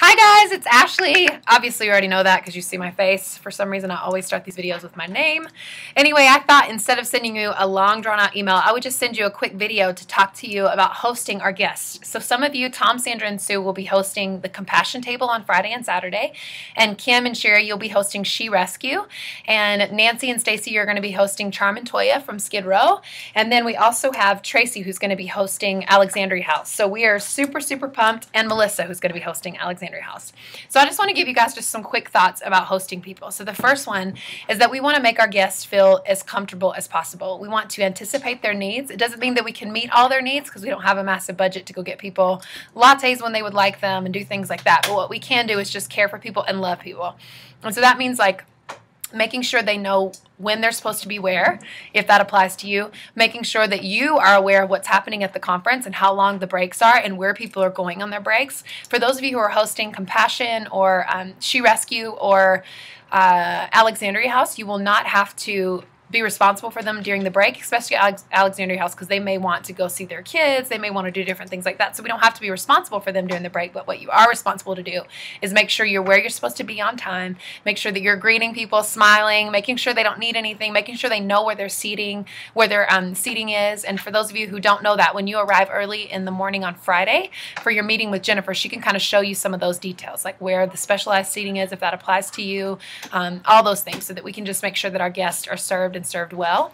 Hi guys, it's Ashley. Obviously you already know that because you see my face. For some reason I always start these videos with my name. Anyway, I thought instead of sending you a long drawn out email, I would just send you a quick video to talk to you about hosting our guests. So some of you, Tom, Sandra, and Sue, will be hosting the Compassion Table on Friday and Saturday. And Kim and Sherry, you'll be hosting She Rescue. And Nancy and Stacy, you're going to be hosting Charm and Toya from Skid Row. And then we also have Tracy, who's going to be hosting Alexandria House. So we are super, super pumped. And Melissa, who's going to be hosting Alexandria House. So I just want to give you guys just some quick thoughts about hosting people. So the first one is that we want to make our guests feel as comfortable as possible. We want to anticipate their needs. It doesn't mean that we can meet all their needs because we don't have a massive budget to go get people lattes when they would like them and do things like that. But what we can do is just care for people and love people. And so that means like making sure they know when they're supposed to be where, if that applies to you, making sure that you are aware of what's happening at the conference and how long the breaks are and where people are going on their breaks. For those of you who are hosting Compassion or She Rescue or Alexandria House, you will not have to be responsible for them during the break, especially Alexandria House, because they may want to go see their kids. They may want to do different things like that. So we don't have to be responsible for them during the break. But what you are responsible to do is make sure you're where you're supposed to be on time. Make sure that you're greeting people, smiling, making sure they don't need anything, making sure they know where their seating is. And for those of you who don't know that, when you arrive early in the morning on Friday for your meeting with Jennifer, she can kind of show you some of those details, like where the specialized seating is, if that applies to you, all those things, so that we can just make sure that our guests are served and served well.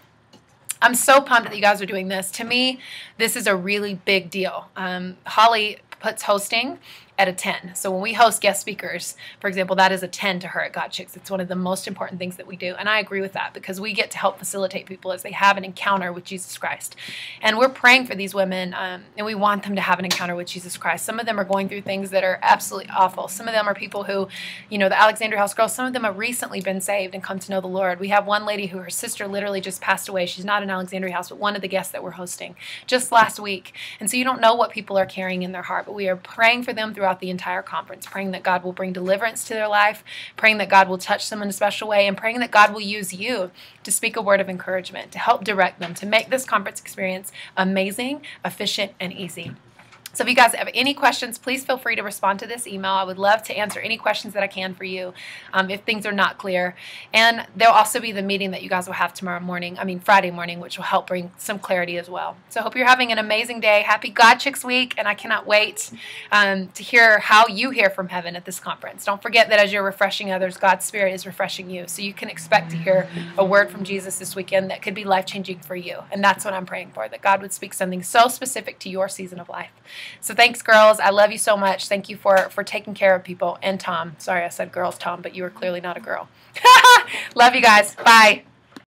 I'm so pumped that you guys are doing this. To me, this is a really big deal. Holly puts hosting at a 10. So when we host guest speakers, for example, that is a 10 to her at God Chicks. It's one of the most important things that we do. And I agree with that because we get to help facilitate people as they have an encounter with Jesus Christ. And we're praying for these women and we want them to have an encounter with Jesus Christ. Some of them are going through things that are absolutely awful. Some of them are people who, you know, the Alexandria House girls, some of them have recently been saved and come to know the Lord. We have one lady who her sister literally just passed away. She's not in Alexandria House, but one of the guests that we're hosting just last week. And so you don't know what people are carrying in their heart, but we are praying for them throughout the entire conference, praying that God will bring deliverance to their life, praying that God will touch them in a special way, and praying that God will use you to speak a word of encouragement, to help direct them, to make this conference experience amazing, efficient, and easy. So if you guys have any questions, please feel free to respond to this email. I would love to answer any questions that I can for you if things are not clear. And there'll also be the meeting that you guys will have Friday morning, which will help bring some clarity as well. So I hope you're having an amazing day. Happy God Chicks Week, and I cannot wait to hear how you hear from heaven at this conference. Don't forget that as you're refreshing others, God's Spirit is refreshing you. So you can expect to hear a word from Jesus this weekend that could be life-changing for you. And that's what I'm praying for, that God would speak something so specific to your season of life. So thanks, girls. I love you so much. Thank you for taking care of people. And Tom. Sorry I said girls, Tom, but you were clearly not a girl. Love you guys. Bye.